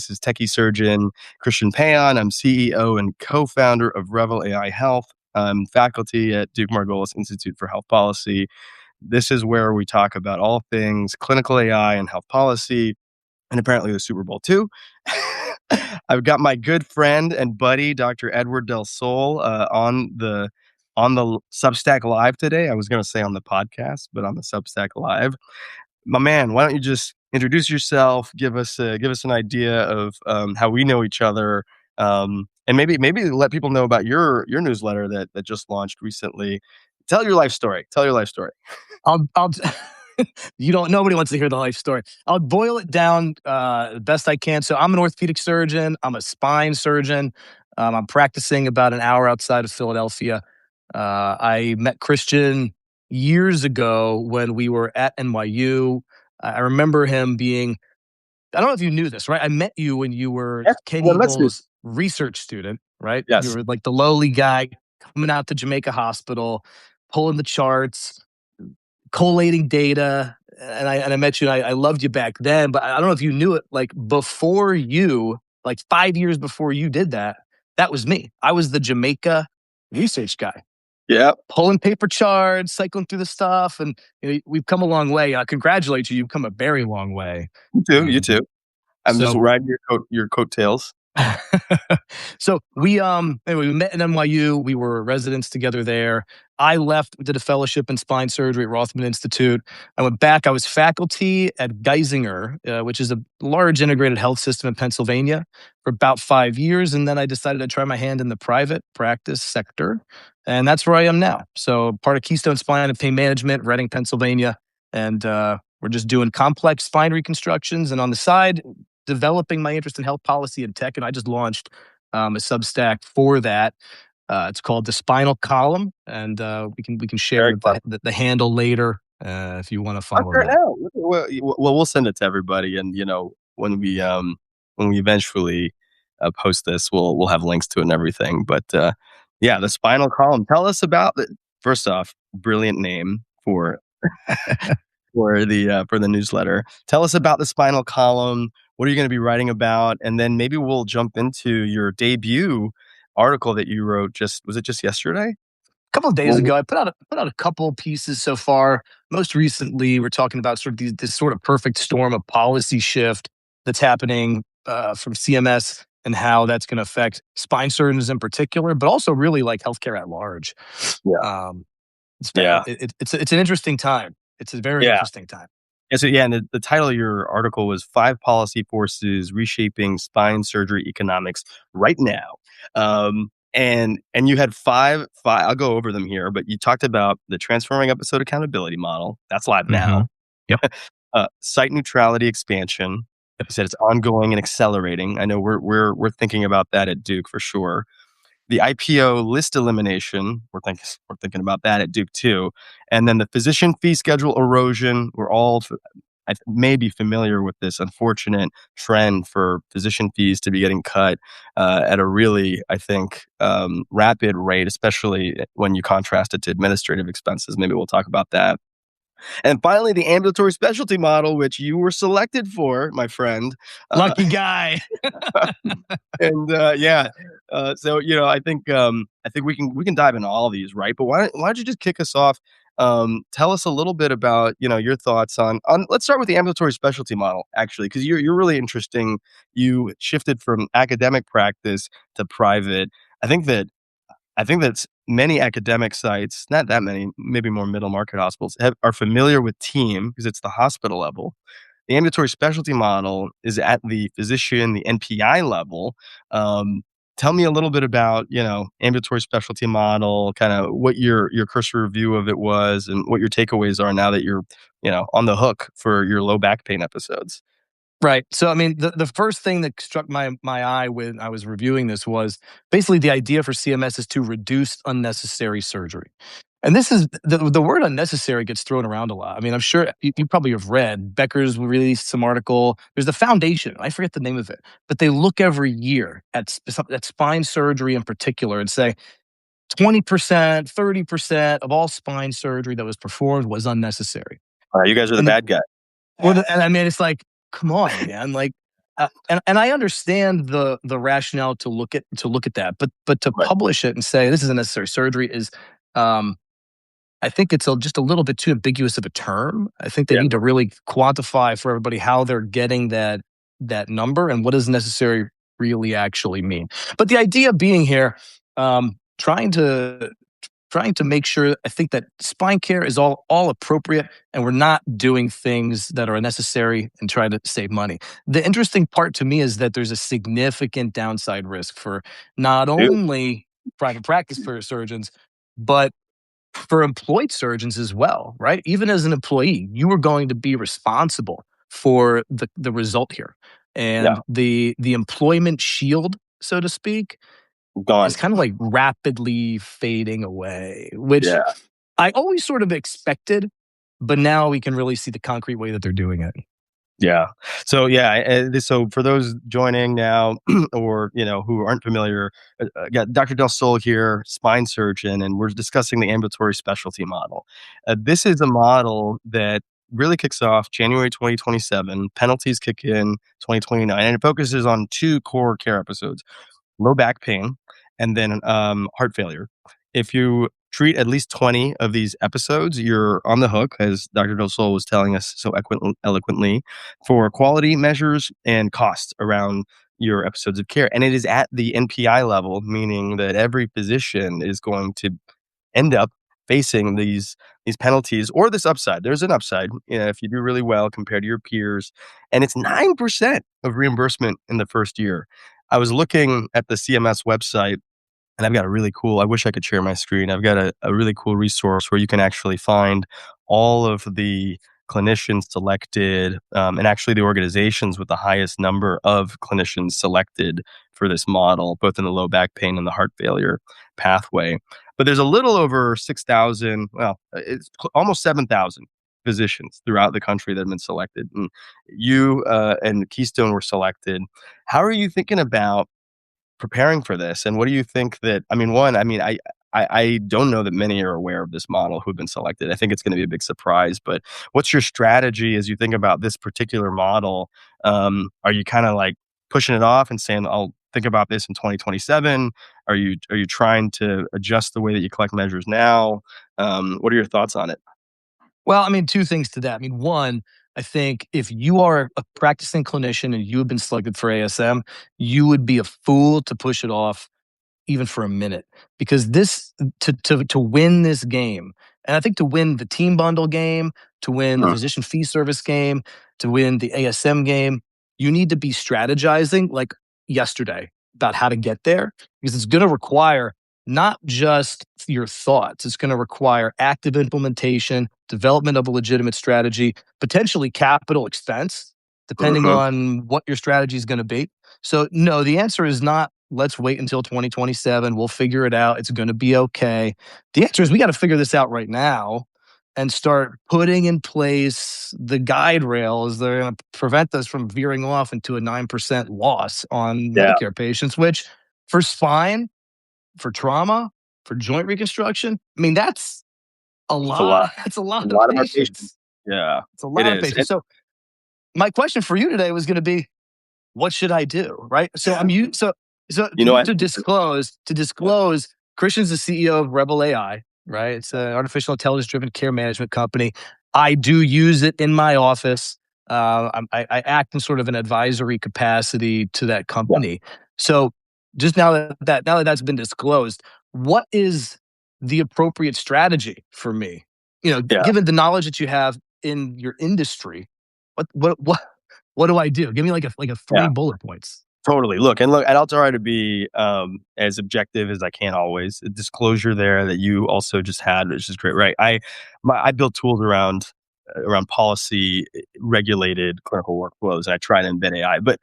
This is techie surgeon Christian Payon. I'm CEO and co-founder of Revel AI Health. I'm faculty at Duke Margolis Institute for Health Policy. This is where we talk about all things clinical AI and health policy, and apparently the Super Bowl too. I've got my good friend and buddy, Dr. Edward Del Sol, on the Substack Live today. I was going to say on the podcast, but on the Substack Live. My man, why don't you just introduce yourself? Give us an idea of how we know each other, and maybe let people know about your newsletter that just launched recently. Tell your life story. I'll nobody wants to hear the life story. I'll boil it down the best I can. So I'm an orthopedic surgeon. I'm a spine surgeon. I'm practicing about an hour outside of Philadelphia. I met Christian years ago when we were at NYU. I remember him being, I don't know if you knew this, right? I met you when you were Ken Eagle's research student, right? Yes. You were like the lowly guy coming out to Jamaica Hospital, pulling the charts, collating data. And I met you, and I loved you back then, but I don't know if you knew it, like before you, like 5 years before you did that, that was me. I was the Jamaica research guy. Yeah. Pulling paper charts, cycling through the stuff. And we've come a long way. I congratulate you. You've come a very long way. You too. I'm just riding your coattails. So we met at NYU. We were residents together there. I left, did a fellowship in spine surgery at Rothman Institute. I went back. I was faculty at Geisinger, which is a large integrated health system in Pennsylvania, for about 5 years. And then I decided to try my hand in the private practice sector. And that's where I am now. So part of Keystone Spine and Pain Management, Reading, Pennsylvania. And we're just doing complex spine reconstructions. And on the side, developing my interest in health policy and tech. And I just launched a Substack for that. It's called The Spinal Column. And we can share the handle later if you want to follow that. Well, we'll send it to everybody. And, when we eventually post this, we'll have links to it and everything. But yeah, The Spinal Column. Tell us about it. First off, brilliant name for for the newsletter. Tell us about The Spinal Column. What are you going to be writing about? And then maybe we'll jump into your debut article that you wrote was it just yesterday? A couple of days ago. I put out a couple pieces so far. Most recently, we're talking about sort of this sort of perfect storm of policy shift that's happening from CMS and how that's going to affect spine surgeons in particular, but also really like healthcare at large. Yeah. It's an interesting time. It's a very interesting time. Yeah, and the title of your article was 5 Policy Forces Reshaping Spine Surgery Economics Right Now. And you had five, I'll go over them here, but you talked about the transforming episode accountability model. That's live now. Yep. Site neutrality expansion. You said it's ongoing and accelerating. I know we're thinking about that at Duke for sure. The IPO list elimination, we're thinking about that at Duke too. And then the physician fee schedule erosion. We're all may be familiar with this unfortunate trend for physician fees to be getting cut at a really, I think, rapid rate, especially when you contrast it to administrative expenses. Maybe we'll talk about that. And finally, the ambulatory specialty model, which you were selected for, my friend. Lucky guy. And so I think we can dive into all of these, right? But why don't you just kick us off? Tell us a little bit about your thoughts on. Let's start with the ambulatory specialty model, actually, because you're really interesting. You shifted from academic practice to private. I think that many academic sites, not that many, maybe more middle market hospitals, are familiar with TEAM because it's the hospital level. The ambulatory specialty model is at the physician, the NPI level. Tell me a little bit about, ambulatory specialty model, kind of what your cursory review of it was and what your takeaways are now that you're, on the hook for your low back pain episodes. Right. So, I mean, the first thing that struck my eye when I was reviewing this was basically the idea for CMS is to reduce unnecessary surgery. And this is, the word unnecessary gets thrown around a lot. I mean, I'm sure you probably have read, Becker's released some article. There's the foundation, I forget the name of it, but they look every year at spine surgery in particular and say 20%, 30% of all spine surgery that was performed was unnecessary. All right, you guys are the bad guy. And I mean, it's like, come on, man. Like, And I understand the rationale to look at that, but to Right. publish it and say this is a necessary surgery is, um, I think it's just a little bit too ambiguous of a term. I think they Yeah. need to really quantify for everybody how they're getting that number and what does necessary really actually mean. But the idea being here, trying to make sure I think that spine care is all appropriate and we're not doing things that are unnecessary and trying to save money. The interesting part to me is that there's a significant downside risk for not Dude. only private practice for surgeons, but for employed surgeons as well, right? Even as an employee, you are going to be responsible for the result here. Yeah. And the employment shield, so to speak, is Gone. kind of like rapidly fading away, which Yeah. I always sort of expected, but now we can really see the concrete way that they're doing it. Yeah. So yeah, so for those joining now or, who aren't familiar, got Dr. Del Sol here, spine surgeon, and we're discussing the ambulatory specialty model. This is a model that really kicks off January 2027. Penalties kick in 2029, and it focuses on two core care episodes: low back pain, and then heart failure. If you treat at least 20 of these episodes, you're on the hook, as Dr. Del Sol was telling us so eloquently, for quality measures and costs around your episodes of care. And it is at the NPI level, meaning that every physician is going to end up facing these penalties or this upside. There's an upside, if you do really well compared to your peers, and it's 9% of reimbursement in the first year. I was looking at the CMS website, and I've got a really cool, I wish I could share my screen. I've got a really cool resource where you can actually find all of the clinicians selected, and actually the organizations with the highest number of clinicians selected for this model, both in the low back pain and the heart failure pathway. But there's a little over 6,000, well, it's almost 7,000 physicians throughout the country that have been selected. And you and Keystone were selected. How are you thinking about preparing for this? And what do you think that, I mean, one, I don't know that many are aware of this model who've been selected. I think it's going to be a big surprise, but what's your strategy as you think about this particular model? Are you kind of like pushing it off and saying, I'll think about this in 2027? Are you trying to adjust the way that you collect measures now? What are your thoughts on it? Well, I mean, two things to that. I mean, one, I think if you are a practicing clinician and you have been selected for ASM, you would be a fool to push it off even for a minute because this to win this game, and I think to win the team bundle game, to win the Mm. physician fee service game, to win the ASM game, you need to be strategizing like yesterday about how to get there because it's going to require not just your thoughts, it's going to require active implementation, development of a legitimate strategy, potentially capital expense depending Mhm. on what your strategy is going to be. So no, the answer is not let's wait until 2027. We'll figure it out. It's going to be okay. The answer is we got to figure this out right now and start putting in place the guide rails that are going to prevent us from veering off into a 9% loss on Yeah, Medicare patients, which for spine, for trauma, for joint reconstruction, I mean, that's a it's a lot. lot. That's a A lot of lot of our patients. patients. Yeah, It's a it lot of is. patients. So my question for you today was going to be what should I do? Right. So I'm you. So You know what? to disclose, Christian's the CEO of Rebel AI. Right. It's an artificial intelligence driven care management company. I do use it in my office. I act in sort of an advisory capacity to that Yeah, company. So just now that that's been disclosed, what is the appropriate strategy for me? yeah, Given the knowledge that you have in your industry, what do I do? Give me like a yeah. 3 bullet points. Totally. And I'll try to be as objective as I can always. A disclosure there that you also just had, which is great, right? I build tools around policy regulated clinical workflows, and I try to embed AI. But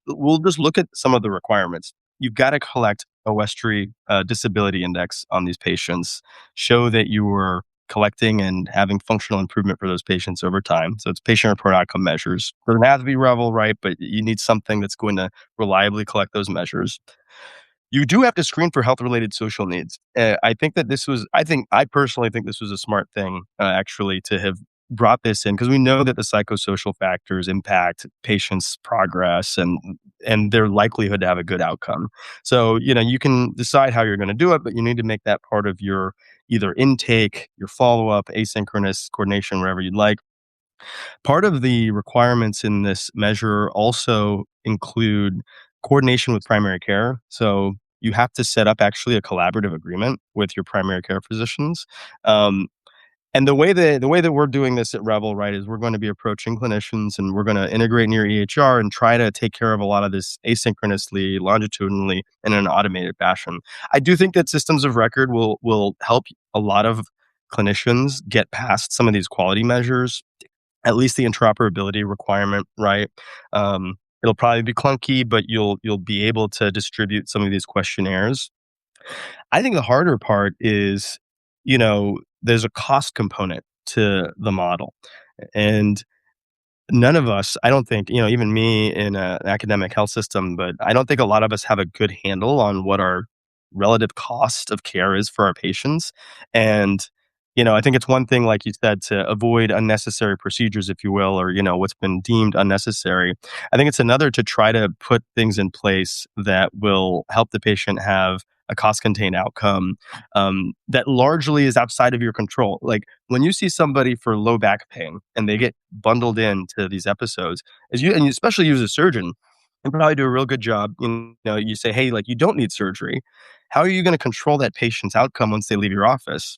we'll just look at some of the requirements. You've got to collect a Westry disability index on these patients, show that you were collecting and having functional improvement for those patients over time. So it's patient-reported outcome measures. Doesn't have to be Revel, right? But you need something that's going to reliably collect those measures. You do have to screen for health-related social needs. I think that this was. I personally think this was a smart thing, actually, to have brought this in because we know that the psychosocial factors impact patients' progress and their likelihood to have a good outcome. So, you can decide how you're going to do it, but you need to make that part of your either intake, your follow-up, asynchronous coordination, wherever you'd like. Part of the requirements in this measure also include coordination with primary care. So you have to set up actually a collaborative agreement with your primary care physicians. Um, and the way that we're doing this at Revel, right, is we're going to be approaching clinicians and we're going to integrate near EHR and try to take care of a lot of this asynchronously, longitudinally, and in an automated fashion. I do think that systems of record will help a lot of clinicians get past some of these quality measures, at least the interoperability requirement, right? It'll probably be clunky, but you'll be able to distribute some of these questionnaires. I think the harder part is, there's a cost component to the model. And none of us, I don't think, even me in an academic health system, but I don't think a lot of us have a good handle on what our relative cost of care is for our patients. And, I think it's one thing, like you said, to avoid unnecessary procedures, if you will, or, what's been deemed unnecessary. I think it's another to try to put things in place that will help the patient have a cost contained outcome that largely is outside of your control. Like when you see somebody for low back pain and they get bundled into these episodes, and you especially you as a surgeon, and probably do a real good job. You say, hey, like you don't need surgery. How are you going to control that patient's outcome once they leave your office?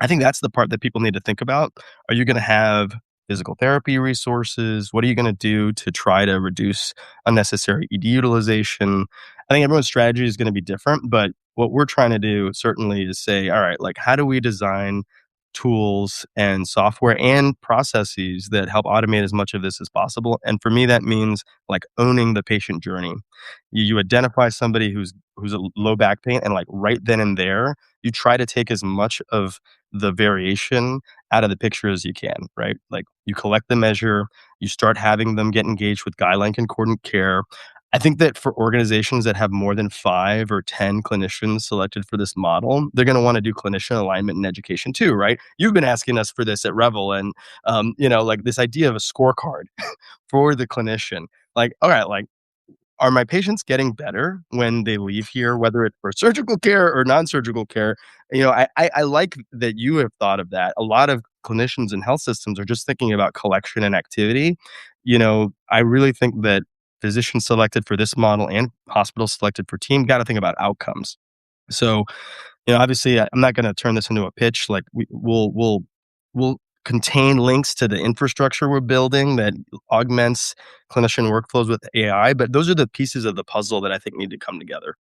I think that's the part that people need to think about. Are you going to have physical therapy resources? What are you going to do to try to reduce unnecessary ED utilization? I think everyone's strategy is going to be different, but what we're trying to do certainly is say, all right, like how do we design tools and software and processes that help automate as much of this as possible? And for me, that means like owning the patient journey. You identify somebody who's a low back pain, and like right then and there, you try to take as much of the variation out of the picture as you can, right? Like you collect the measure, you start having them get engaged with guideline concordant care. I think that for organizations that have more than 5 or 10 clinicians selected for this model, they're going to want to do clinician alignment and education too, right? You've been asking us for this at Revel, and like this idea of a scorecard for the clinician. Like, all right, like are my patients getting better when they leave here, whether it's for surgical care or non-surgical care? I like that you have thought of that. A lot of clinicians and health systems are just thinking about collection and activity. I really think that physicians selected for this model and hospitals selected for team got to think about outcomes. So, obviously, I'm not going to turn this into a pitch. Like we'll contain links to the infrastructure we're building that augments clinician workflows with AI, but those are the pieces of the puzzle that I think need to come together.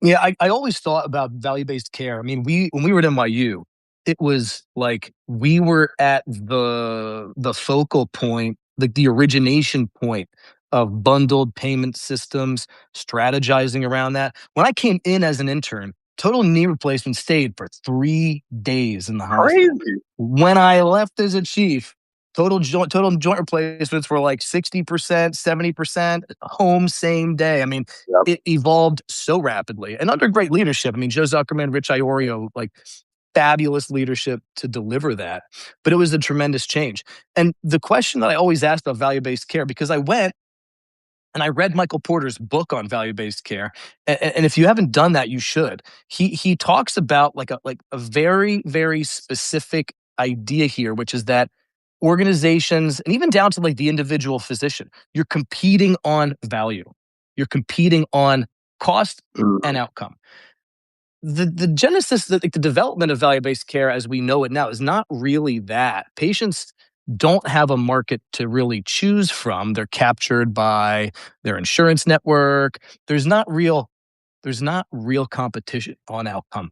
Yeah, I always thought about value-based care. I mean, when we were at NYU, it was like we were at the focal point, like the origination point of bundled payment systems, strategizing around that. When I came in as an intern, total knee replacement stayed for 3 days in the hospital. Crazy. When I left as a chief, total joint replacements were like 60%, 70% home same day. I mean, Yep. it evolved so rapidly and under great leadership. I mean, Joe Zuckerman, Rich Iorio, like fabulous leadership to deliver that. But it was a tremendous change. And the question that I always asked about value based care, because I went and I read Michael Porter's book on value based care, and if you haven't done that, you should. He talks about like a very very specific idea here, which is that organizations and even down to like the individual physician, you're competing on value, you're competing on cost and Mm. outcome. The genesis, the development of value based care as we know it now is not really that. Patients don't have a market to really choose from. They're captured by their insurance network. There's not real competition on outcome.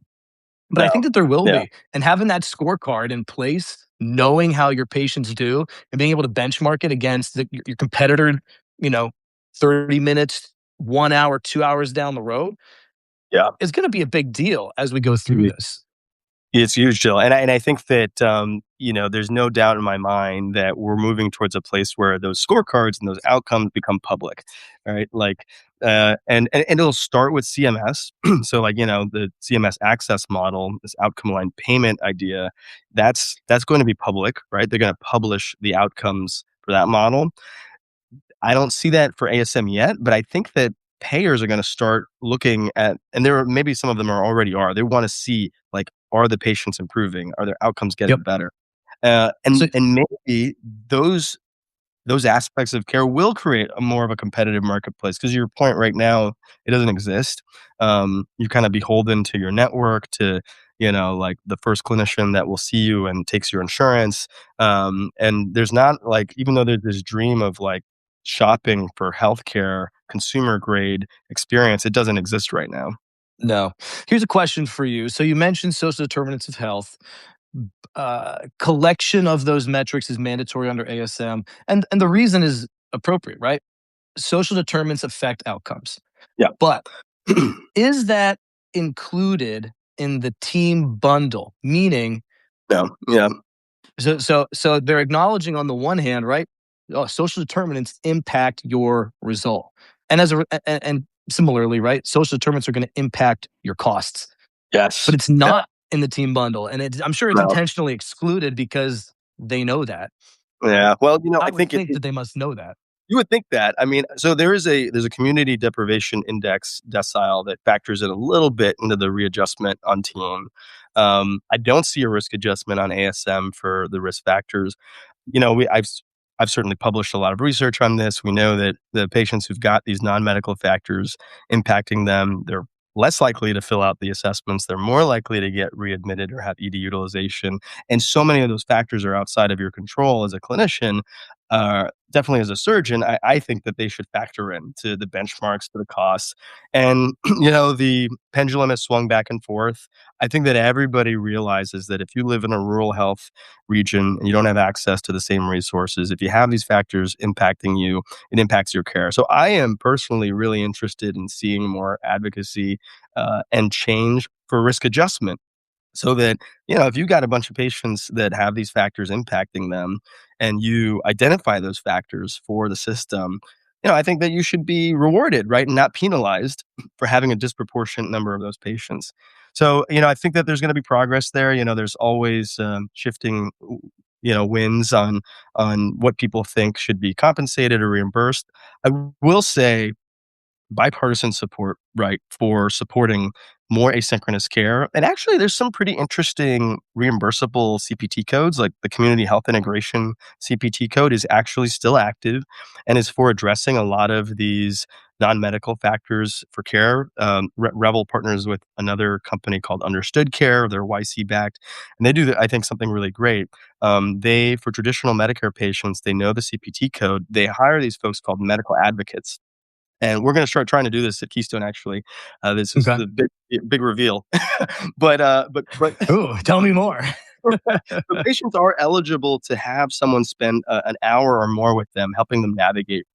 But I No. think that there will Yeah. be. And having that scorecard in place, knowing how your patients do, and being able to benchmark it against your competitor, you know, 30 minutes, 1 hour, 2 hours down the road, Yeah. is going to be a big deal as we go through this. It's huge, Jill, and I think that there's no doubt in my mind that we're moving towards a place where those scorecards and those outcomes become public, right? Like, and it'll start with CMS. So, like, the CMS access model, this outcome aligned payment idea, that's going to be public, right? They're going to publish the outcomes for that model. I don't see that for ASM yet, but I think that payers are going to start looking at, and there are maybe some of them are already are. They want to see, like, are the patients improving? Are their outcomes Yep. getting better? So And maybe those those aspects of care will create a more of a competitive marketplace, because your point right now, it doesn't exist. You're kind of beholden to your network, to, like, the first clinician that will see you and takes your insurance. And there's not, like, even though there's this dream of, like, shopping for healthcare, consumer grade experience, it doesn't exist right now. no. Here's a question for you. So you mentioned social determinants of health. Collection of those metrics is mandatory under ASM, and the reason is appropriate, right? Social determinants affect outcomes, Yeah. but is that included in the team bundle? Meaning, Yeah. Yeah. so they're acknowledging on the one hand, right? Oh, social determinants impact your result, and and similarly, right? Social determinants are going to impact your costs, but Yes. it's Yeah. not in the team bundle, and I'm sure it's No. intentionally excluded because they know that. Yeah. Well, I I would think think that they must know that. you would think that. I mean, so there's a community deprivation index decile that factors in a little bit into the readjustment on team. I don't see a risk adjustment on ASM for the risk factors. I've certainly published a lot of research on this. We know that the patients who've got these non-medical factors impacting them, they're less likely to fill out the assessments. They're more likely to get readmitted or have ED utilization. And so many of those factors are outside of your control as a clinician. Definitely as a surgeon, I think that they should factor in to the benchmarks, to the costs. And, the pendulum has swung back and forth. I think that everybody realizes that if you live in a rural health region and you don't have access to the same resources, if you have these factors impacting you, it impacts your care. So I am personally really interested in seeing more advocacy and change for risk adjustment, so that, if you got a bunch of patients that have these factors impacting them and you identify those factors for the system, I think that you should be rewarded, right, and not penalized for having a disproportionate number of those patients. So, I think that there's going to be progress there. There's always shifting wins on what people think should be compensated or reimbursed. I will say bipartisan support, right, for supporting more asynchronous care. And actually, there's some pretty interesting reimbursable CPT codes, like the Community Health Integration CPT code is actually still active and is for addressing a lot of these non-medical factors for care. Revel partners with another company called Understood Care. They're YC backed, and they do, I think, something really great. For traditional Medicare patients, they know the CPT code. They hire these folks called medical advocates, and we're gonna start trying to do this at Keystone, actually. This is Okay. the big reveal. But Ooh, tell me more. the patients are eligible to have someone spend, an hour or more with them, helping them navigate,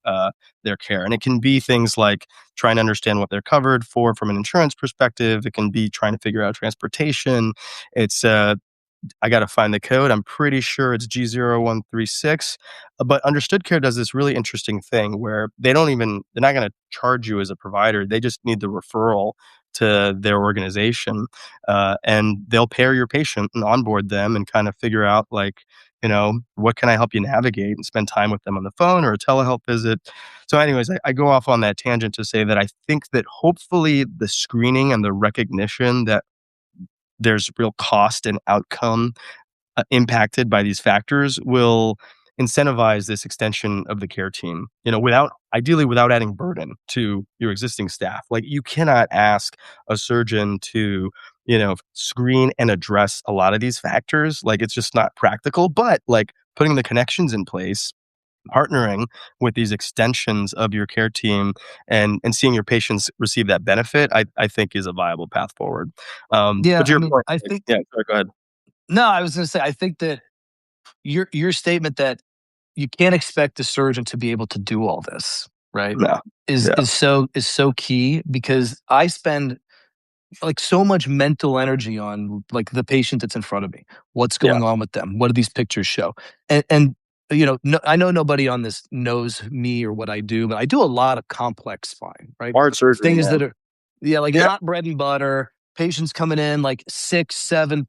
their care, and it can be things like trying to understand what they're covered for from an insurance perspective. It can be trying to figure out transportation. It's, I gotta find the code. I'm pretty sure it's G0136. But Understood Care does this really interesting thing where they're not gonna charge you as a provider. They just need the referral to their organization, and they'll pair your patient and onboard them and kind of figure out, like, what can I help you navigate, and spend time with them on the phone or a telehealth visit. So anyways, I go off on that tangent to say that I think that hopefully the screening and the recognition that there's real cost and outcome impacted by these factors will incentivize this extension of the care team, without adding burden to your existing staff. Like, you cannot ask a surgeon to, screen and address a lot of these factors. Like, it's just not practical, but, like, putting the connections in place, partnering with these extensions of your care team, and seeing your patients receive that benefit, I think is a viable path forward. But Yeah, to I your mean, point, I like, think yeah, sorry, go ahead. no, I was gonna say, I think that your statement that you can't expect the surgeon to be able to do all this, right? No. Is Yeah. is so key because I spend like so much mental energy on like the patient that's in front of me. What's Yeah, going on with them? What do these pictures show? And you know, no, I know nobody on this knows me or what I do, but I do a lot of complex spine, right? hard surgery, Things man. that are, yeah, like Yeah. not bread and butter. Patients coming in like 6, 7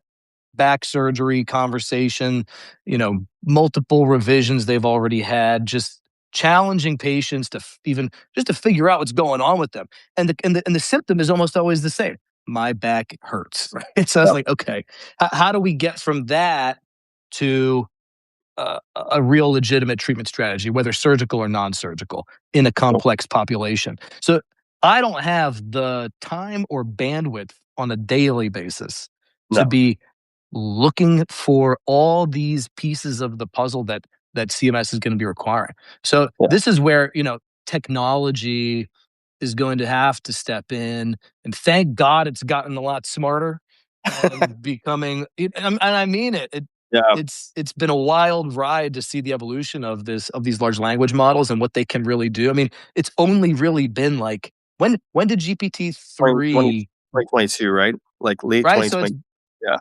back surgery conversation, you know, multiple revisions they've already had, just challenging patients to even just to figure out what's going on with them. And the symptom is almost always the same. My back hurts. Right. So it's Yep. like, okay, how do we get from that to a real legitimate treatment strategy, whether surgical or non-surgical, in a Cool. complex population? So I don't have the time or bandwidth on a daily basis to No. be looking for all these pieces of the puzzle that CMS is going to be requiring. So Yeah. this is where, you know, technology is going to have to step in, and thank God it's gotten a lot smarter and becoming and I mean it. Yeah. It's been a wild ride to see the evolution of these large language models and what they can really do. I mean, it's only really been like when did GPT 2020 three, 2022, right? Like late right? So it's 2020. Yeah.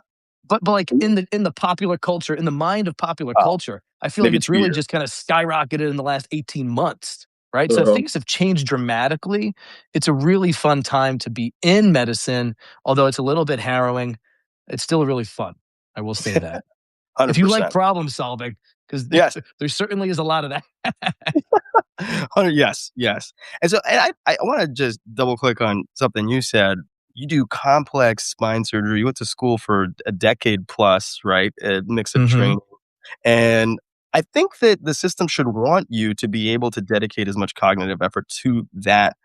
but like in the popular culture, in the mind of popular Wow. culture, I feel like Maybe it's 2 really years. just kind of skyrocketed in the last 18 months, right? So Uh-huh. things have changed dramatically. It's a really fun time to be in medicine, although it's a little bit harrowing. It's still really fun. I will say that. If you like 100%. problem solving, because Yes. there certainly is a lot of that. 100, yes, yes. And I wanna just double click on something you said. You do complex spine surgery. You went to school for a decade plus, right? A mix of Hmm. training. And I think that the system should want you to be able to dedicate as much cognitive effort to that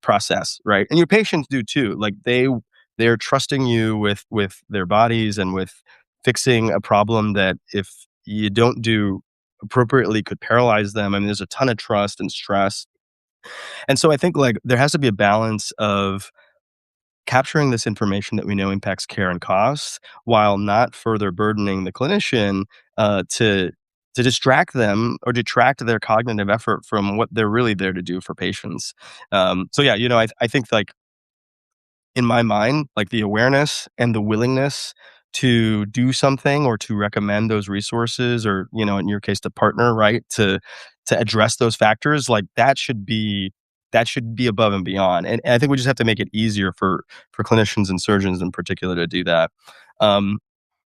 process, right? And your patients do too. Like they're trusting you with their bodies and with fixing a problem that if you don't do appropriately could paralyze them. I mean, there's a ton of trust and stress. And so I think like there has to be a balance of capturing this information that we know impacts care and costs while not further burdening the clinician to distract them or detract their cognitive effort from what they're really there to do for patients. So yeah, I think like in my mind, like the awareness and the willingness to do something or to recommend those resources or, in your case, to partner, right, to address those factors, like that should be above and beyond. And I think we just have to make it easier for clinicians and surgeons in particular to do that. Um,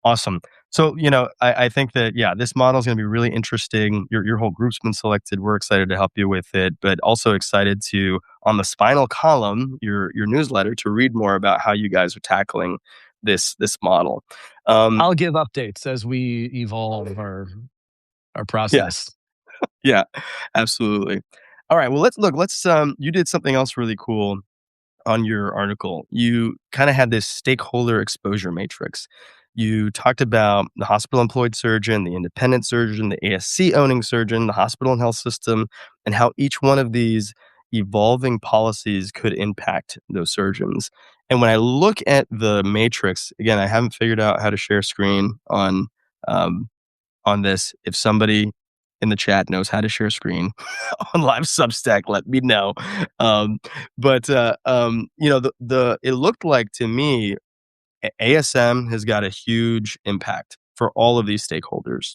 Awesome. So, I think that, yeah, this model is going to be really interesting. Your whole group's been selected. We're excited to help you with it, but also excited to, on the spinal column, your newsletter, to read more about how you guys are tackling this model. Um, I'll give updates as we evolve our yeah, process. yeah, absolutely. All right. Well, you did something else really cool on your article. You kind of had this stakeholder exposure matrix. You talked about the hospital employed surgeon, the independent surgeon, the ASC owning surgeon, the hospital and health system, and how each one of these evolving policies could impact those surgeons. And when I look at the matrix, again, I haven't figured out how to share screen um, on this. If somebody in the chat knows how to share screen on live Substack, let me know. But it looked like to me ASM has got a huge impact for all of these stakeholders,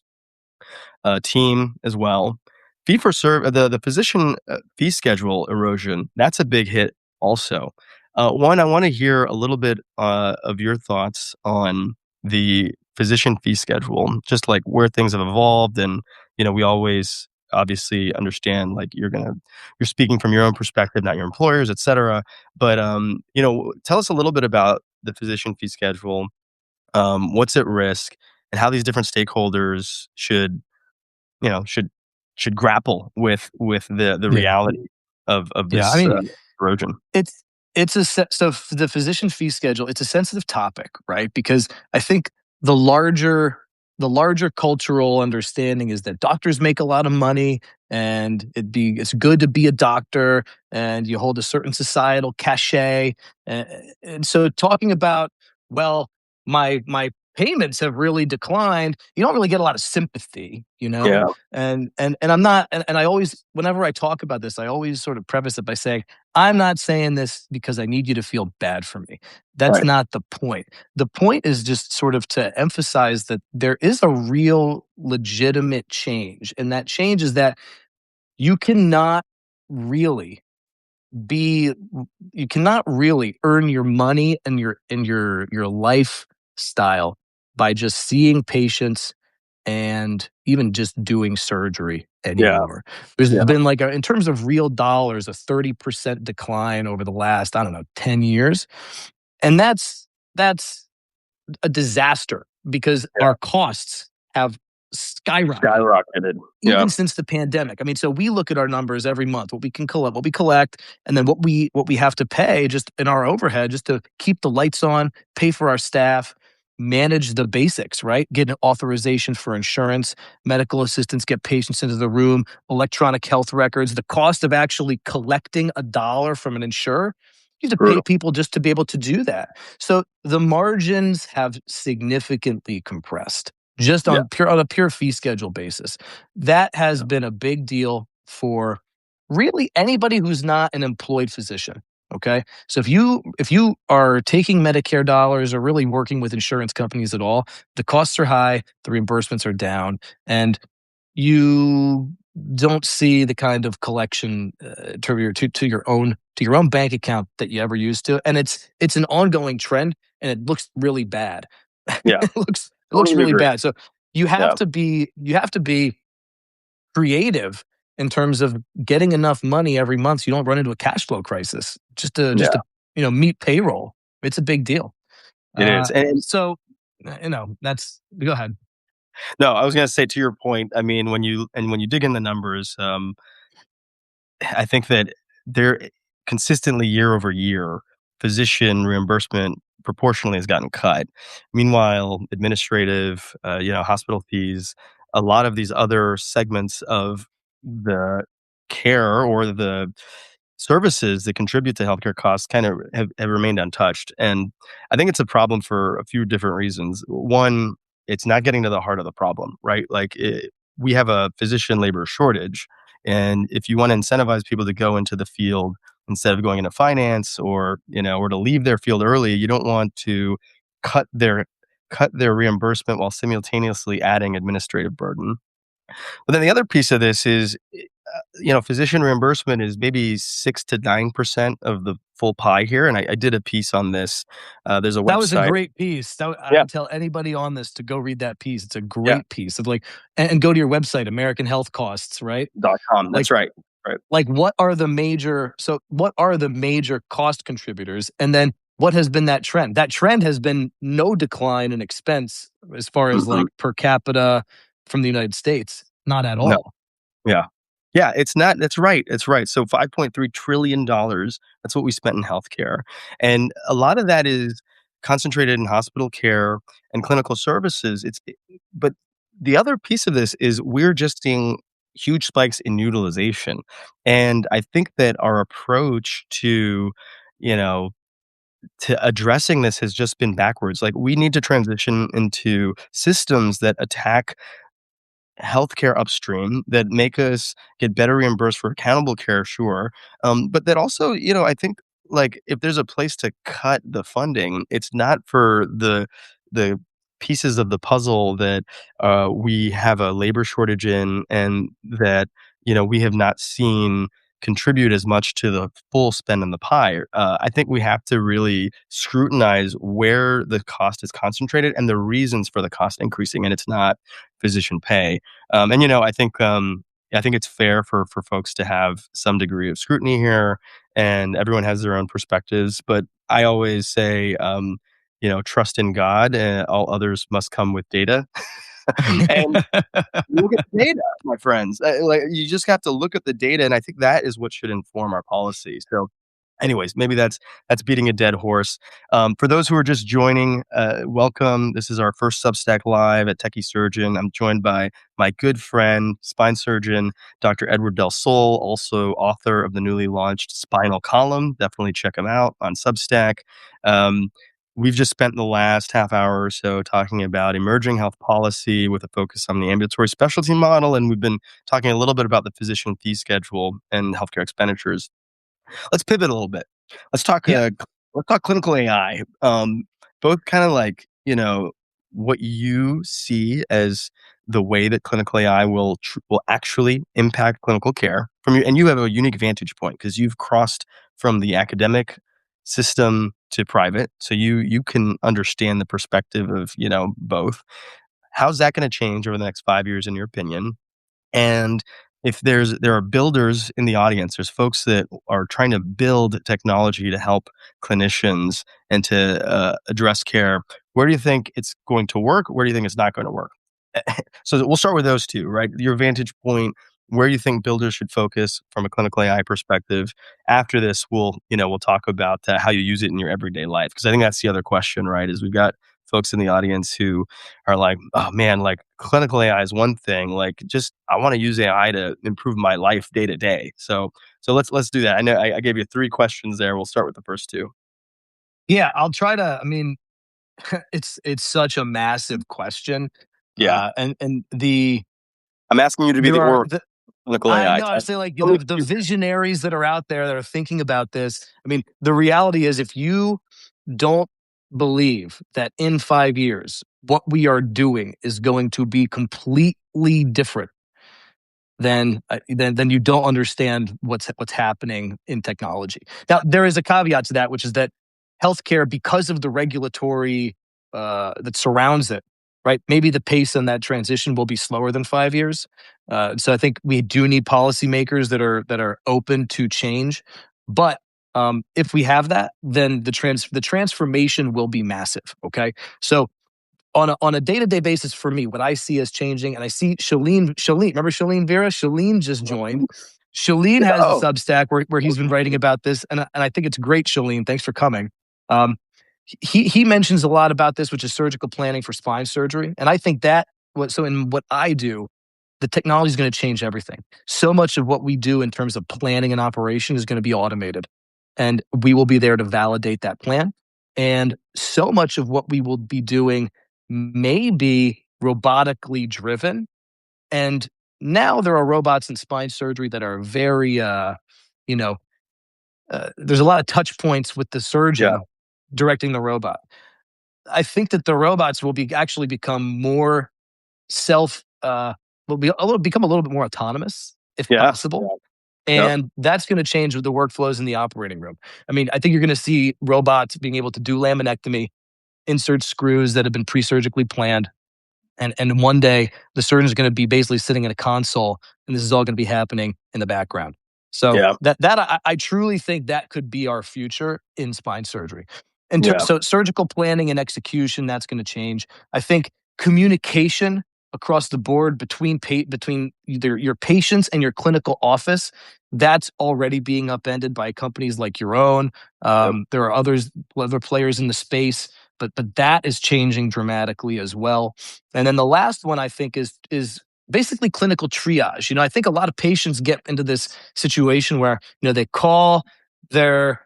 team as well. Fee for serve the physician fee schedule erosion, that's a big hit also. One, I want to hear a little bit of your thoughts on the physician fee schedule, just like where things have evolved, and we always obviously understand like you're speaking from your own perspective, not your employers, et cetera. But tell us a little bit about the physician fee schedule, what's at risk, and how these different stakeholders should grapple with the Yeah. reality of Yeah. I this mean, erosion. It's the physician fee schedule, it's a sensitive topic, right? Because I think the larger cultural understanding is that doctors make a lot of money and it's good to be a doctor and you hold a certain societal cachet. And so talking about, well, my payments have really declined, you don't really get a lot of sympathy, you know? Yeah, And I'm not and I always whenever I talk about this, I always sort of preface it by saying, "I'm not saying this because I need you to feel bad for me." That's right. not the point. The point is just sort of to emphasize that there is a real legitimate change, and that change is that you cannot really be you cannot really earn your money and your lifestyle by just seeing patients and even just doing surgery Yeah, anymore. There's yeah, been like in terms of real dollars, a 30% decline over the last, I don't know, 10 years. And that's a disaster because yeah. our costs have skyrocketed Skyrocketed. Yeah, even since the pandemic. I mean, so we look at our numbers every month, what we collect, and then what we have to pay just in our overhead just to keep the lights on, pay for our staff, manage the basics, right? Get an authorization for insurance, medical assistants get patients into the room, electronic health records, the cost of actually collecting a dollar from an insurer. You have to pay brutal. people just to be able to do that. So the margins have significantly compressed just Yeah, on a pure fee schedule basis. That has yeah, been a big deal for really anybody who's not an employed physician. Okay. So if you are taking Medicare dollars or really working with insurance companies at all, the costs are high, the reimbursements are down, and you don't see the kind of collection to your own bank account that you ever used to. And it's an ongoing trend and it looks really bad. yeah. It looks Totally really agree. bad. So Yeah, you have to be creative in terms of getting enough money every month so you don't run into a cash flow crisis just to yeah. meet payroll. It's a big deal. It is, and So that's go ahead. no, I was gonna say to your point, I mean, when you dig in the numbers, I think that there consistently year over year, physician reimbursement proportionally has gotten cut. Meanwhile, administrative, hospital fees, a lot of these other segments of the care or the services that contribute to healthcare costs kind of have remained untouched. And I think it's a problem for a few different reasons. One, it's not getting to the heart of the problem, right? We have a physician labor shortage, and if you want to incentivize people to go into the field instead of going into finance or to leave their field early, you don't want to cut their cut their reimbursement while simultaneously adding administrative burden. But then the other piece of this is, physician reimbursement is maybe 6 to 9% of the full pie here, and I did a piece on this. There's a That was a website. great piece. I Yeah, would tell anybody on this to go read that piece. It's a yeah, great piece of like, and go to your website, American Health Costs, right? .com, Like that's right, right. what are the major cost contributors? And then what has been that trend? That trend has been no decline in expense as far as Mhm. like per capita from the United States. Not at No. all. Yeah. Yeah, it's not that's right, it's right. So $5.3 trillion, that's what we spent in healthcare, and a lot of that is concentrated in hospital care and clinical services. But the other piece of this is we're just seeing huge spikes in utilization, and I think that our approach you know, to addressing this has just been backwards. Like, we need to transition into systems that attack healthcare upstream that make us get better reimbursed for accountable care, sure. But that also, I think like if there's a place to cut the funding, it's not for the pieces of the puzzle that we have a labor shortage in and that we have not seen contribute as much to the full spend in the pie. I think we have to really scrutinize where the cost is concentrated and the reasons for the cost increasing, and it's not physician pay. I think it's fair for folks to have some degree of scrutiny here, and everyone has their own perspectives. But I always say, trust in God, and all others must come with data. And look at the data, my friends. Like, you just have to look at the data, and I think that is what should inform our policy. So, anyways, maybe that's beating a dead horse. For those who are just joining, welcome. This is our first Substack Live at Techie Surgeon. I'm joined by my good friend, spine surgeon, Dr. Edward Del Sol, also author of the newly launched Spinal Column. Definitely check him out on Substack. Um, We've just spent the last half hour or so talking about emerging health policy with a focus on the ambulatory specialty model, and we've been talking a little bit about the physician fee schedule and healthcare expenditures. Let's pivot a little bit. Let's talk. Yeah. Let's talk clinical AI. Both kind of like what you see as the way that clinical AI will actually impact clinical care from you, and you have a unique vantage point because you've crossed from the academic system to private, so you can understand the perspective of both. How's that going to change over the next 5 years, in your opinion? And if there are builders in the audience, there's folks that are trying to build technology to help clinicians and to address care. Where do you think it's going to work? Where do you think it's not going to work? So we'll start with those two, right? Your vantage point, where you think builders should focus from a clinical AI perspective. After this, we'll talk about how you use it in your everyday life, because I think that's the other question, right? Is we've got folks in the audience who are like, oh man, like clinical AI is one thing. Like, just I want to use AI to improve my life day to day. So let's do that. I know I gave you three questions there. We'll start with the first two. Yeah, I'll try to. I mean, it's such a massive question, Yeah, and I'm asking you to be the there are oracle the of clinical I AI. know. I say like Tell me the what you visionaries that are out there that are thinking about this. I mean, the reality is, if you don't believe that in 5 years what we are doing is going to be completely different, then you don't understand what's happening in technology. Now, there is a caveat to that, which is that healthcare, because of the regulatory that surrounds it, right? Maybe the pace on that transition will be slower than 5 years. So I think we do need policymakers that are open to change. But if we have that, then the transformation will be massive. Okay, so on a day-to-day basis for me, what I see as changing, and I see Shalene, remember Shalene Vera? Shalene just joined. Shalene Yeah. has a Oh, Substack where he's been writing about this, and I think it's great, Shalene. Thanks for coming. Um, he mentions a lot about this, which is surgical planning for spine surgery, and I think that in what I do, the technology is going to change everything. So much of what we do in terms of planning and operation is going to be automated, and we will be there to validate that plan. And so much of what we will be doing may be robotically driven. And now there are robots in spine surgery that are very, you know, there's a lot of touch points with the yeah, surgeon directing the robot. I think that the robots will be actually become more self, become a little bit more autonomous if yeah, possible. yep, And that's going to change with the workflows in the operating room. I mean, I think you're going to see robots being able to do laminectomy, insert screws that have been pre-surgically planned, and one day the surgeon is going to be basically sitting in a console, and this is all going to be happening in the background. So yeah, that I truly think that could be our future in spine surgery. yeah, So surgical planning and execution, that's going to change. I think communication across the board between either your patients and your clinical office, that's already being upended by companies like your own. yep, There are other players in the space, but that is changing dramatically as well. And then the last one I think is basically clinical triage. I think a lot of patients get into this situation where they call their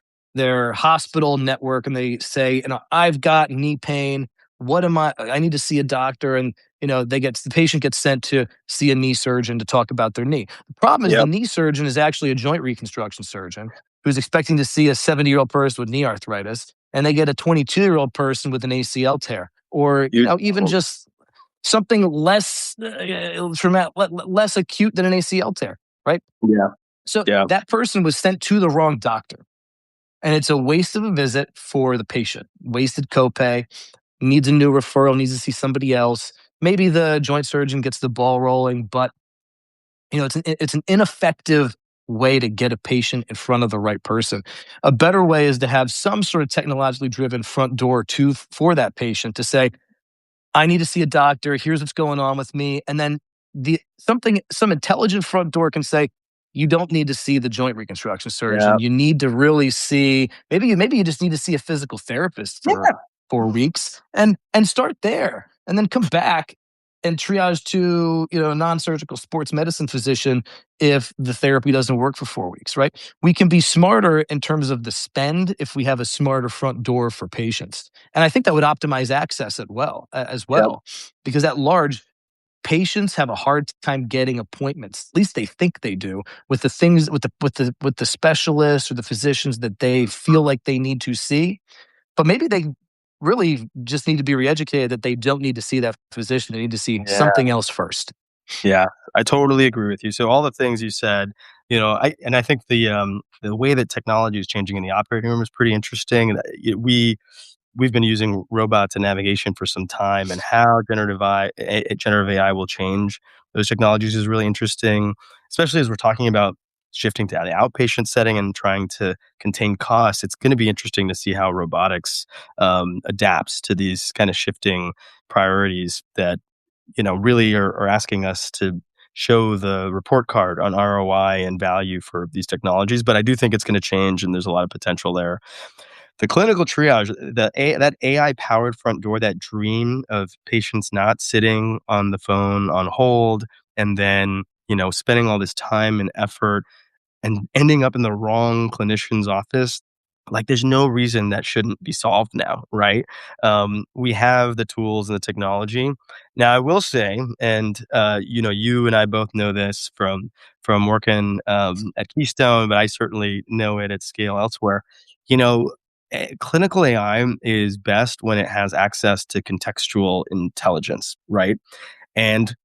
hospital network and they say, I've got knee pain. What am I need to see a doctor, and the patient gets sent to see a knee surgeon to talk about their knee. The problem is the yep. knee surgeon is actually a joint reconstruction surgeon who's expecting to see a 70-year-old person with knee arthritis, and they get a 22-year-old person with an ACL tear, or You, even just something less traumatic, less acute than an ACL tear, right? yeah, So yeah, that person was sent to the wrong doctor, and it's a waste of a visit for the patient. Wasted copay. Needs a new referral. Needs to see somebody else. Maybe the joint surgeon gets the ball rolling, but it's an ineffective way to get a patient in front of the right person. A better way is to have some sort of technologically driven front door for that patient to say, I need to see a doctor. Here's what's going on with me. And then some intelligent front door can say, you don't need to see the joint reconstruction yeah, surgeon. You need to really see, maybe you just need to see a physical therapist for yeah, 4 weeks and start there and then come back. and triage to, a non-surgical sports medicine physician if the therapy doesn't work for 4 weeks, right? We can be smarter in terms of the spend if we have a smarter front door for patients, and I think that would optimize access as Yep. well, because at large, patients have a hard time getting appointments. At least they think they do, with the things with the specialists or the physicians that they feel like they need to see. But maybe they really just need to be re-educated that they don't need to see that physician. They need to see Yeah. something else first. Yeah, I totally agree with you. So all the things you said, I think the way that technology is changing in the operating room is pretty interesting. And we've been using robots and navigation for some time, and how generative AI will change those technologies is really interesting, especially as we're talking about shifting to the outpatient setting and trying to contain costs. It's going to be interesting to see how robotics adapts to these kind of shifting priorities that really are asking us to show the report card on ROI and value for these technologies. But I do think it's going to change, and there's a lot of potential there. The clinical triage, that AI powered front door, that dream of patients not sitting on the phone on hold, and then spending all this time and effort and ending up in the wrong clinician's office, like, there's no reason that shouldn't be solved now, right? We have the tools and the technology. Now, I will say, and you and I both know this from working at Keystone, but I certainly know it at scale elsewhere. You know, Clinical AI is best when it has access to contextual intelligence, right? And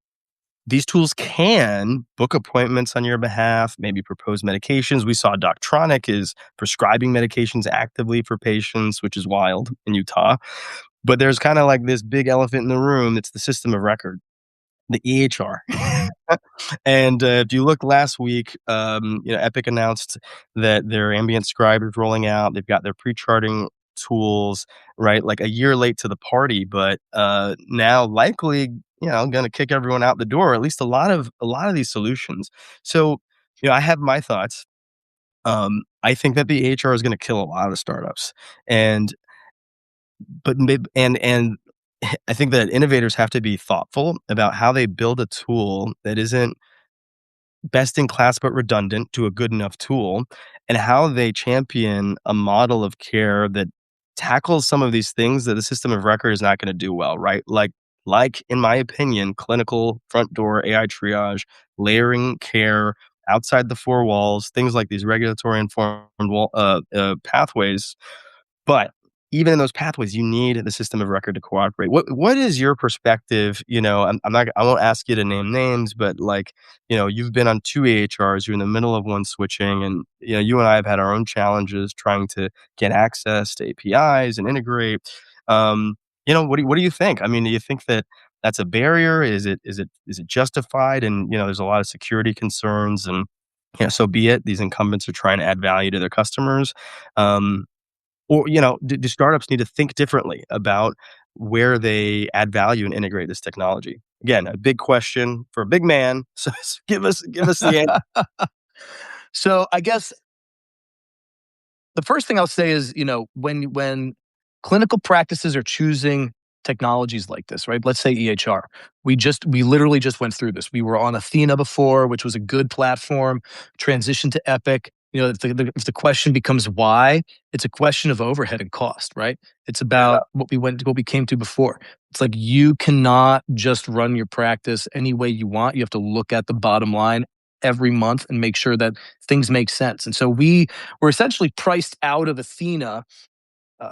these tools can book appointments on your behalf, maybe propose medications. We saw Doctronic is prescribing medications actively for patients, which is wild in Utah. But there's kind of like this big elephant in the room. It's the system of record, the EHR. And if you look last week, Epic announced that their ambient scribe is rolling out. They've got their pre-charting tools, right? Like a year late to the party, but now likely, going to kick everyone out the door. At least a lot of these solutions. So, I have my thoughts. I think that the HR is going to kill a lot of startups, and but maybe and I think that innovators have to be thoughtful about how they build a tool that isn't best in class but redundant to a good enough tool, and how they champion a model of care that tackles some of these things that the system of record is not going to do well, right? Like in my opinion, clinical front door AI triage, layering care outside the four walls, things like these regulatory informed pathways. But even in those pathways, you need the system of record to cooperate. What is your perspective? I won't ask you to name names, but like, you've been on two AHRs, you're in the middle of one switching, and you and I have had our own challenges trying to get access to APIs and integrate. What do you think? I mean, do you think that that's a barrier? Is it justified? And there's a lot of security concerns, and so be it. These incumbents are trying to add value to their customers. Or, do startups need to think differently about where they add value and integrate this technology? Again, a big question for a big man. So give us the answer. So I guess the first thing I'll say is, when clinical practices are choosing technologies like this, right? Let's say EHR. We literally just went through this. We were on Athena before, which was a good platform, transitioned to Epic. If the question becomes why, it's a question of overhead and cost, right? It's Yeah. about what we came to before. It's like you cannot just run your practice any way you want. You have to look at the bottom line every month and make sure that things make sense. And so we were essentially priced out of Athena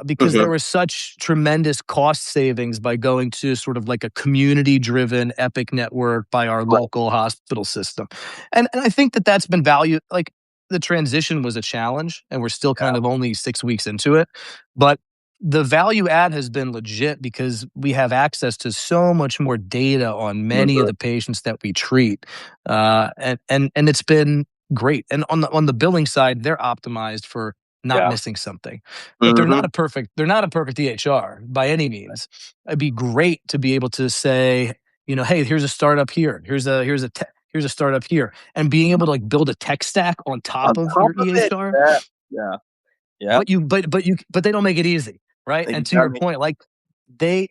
because there Mhm. was such tremendous cost savings by going to sort of like a community driven Epic network by our Right. local hospital system. And I think that that's been valued. Like the transition was a challenge and we're still kind of only 6 weeks into it. But the value add has been legit because we have access to so much more data on many of Mhm. the patients that we treat. And it's been great. And on the billing side, they're optimized for not Yeah. missing something. But Mhm. they're not a perfect EHR by any means. It'd be great to be able to say, hey, here's a startup here. Here's a startup here. And being able to like build a tech stack on On top of top your of it, EHR, yeah. Yeah. Yep. but they don't make it easy, right? And to your Exactly. point, like they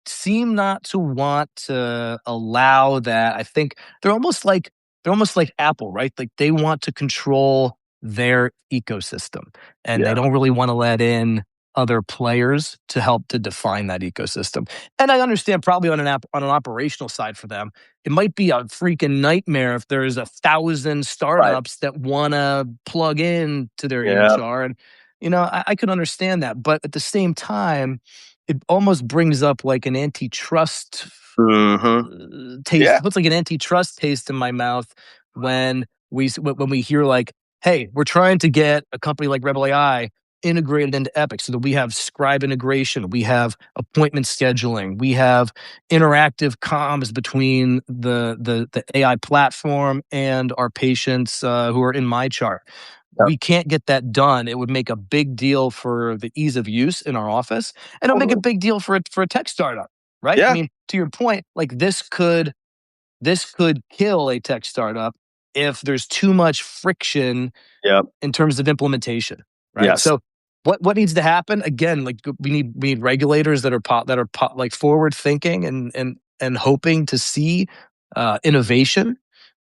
seem not to want to allow that. I think they're almost like Apple, right? Like they want to control their ecosystem, and they Yeah. don't really want to let in other players to help to define that ecosystem. And I understand probably on on an operational side for them, it might be a freaking nightmare if there's 1,000 Right. startups that want to plug in to their Yeah. EHR. And, I could understand that. But at the same time, it almost brings up like an antitrust Mhm. taste, Yeah. puts like an antitrust taste in my mouth when when we hear like, hey, we're trying to get a company like Rebel AI integrated into Epic so that we have scribe integration, we have appointment scheduling, we have interactive comms between the AI platform and our patients who are in my chart. Yeah. We can't get that done. It would make a big deal for the ease of use in our office, and it'll make a Totally. big deal for a tech startup, right? I Yeah. mean, to your point, like this could kill a tech startup if there's too much friction Yep. in terms of implementation, right? Yes. So what needs to happen again? Like we need regulators that are like forward thinking and hoping to see innovation,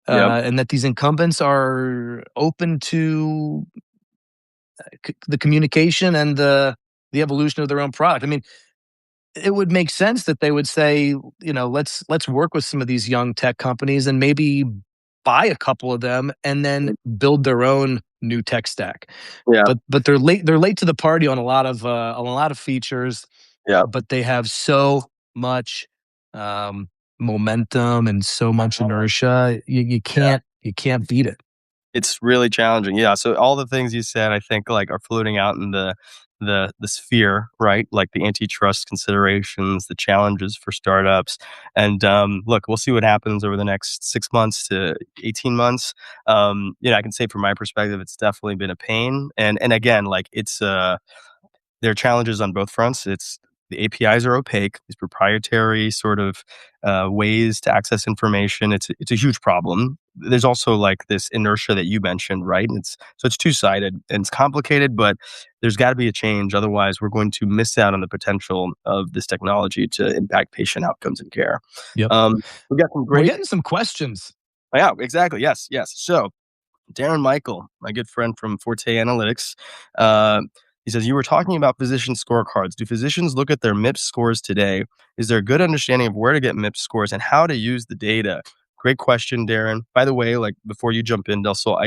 Yep. and that these incumbents are open to the communication and the evolution of their own product. I mean, it would make sense that they would say, let's work with some of these young tech companies and maybe buy a couple of them and then build their own new tech stack. Yeah. But they're late to the party on a lot of features, Yeah. but they have so much momentum and so much inertia. You Yeah. can't beat it. It's really challenging. Yeah, so all the things you said, I think, like, are floating out in the sphere, right? Like the antitrust considerations, the challenges for startups, and, look, we'll see what happens over the next 6 months to 18 months. I can say from my perspective, it's definitely been a pain, and again, like, there are challenges on both fronts. It's the APIs are opaque, these proprietary sort of ways to access information. It's a huge problem. There's also like this inertia that you mentioned, right? And it's two sided and it's complicated, but there's got to be a change. Otherwise, we're going to miss out on the potential of this technology to impact patient outcomes and care. Yep. We got some We're great, getting some questions. yeah, exactly. Yes, yes. So Darren Michael, my good friend from Forte Analytics, uh, he says, you were talking about physician scorecards. Do physicians look at their MIPS scores today? Is there a good understanding of where to get MIPS scores and how to use the data? Great question, Darren. By the way, like before you jump in, Del Sol,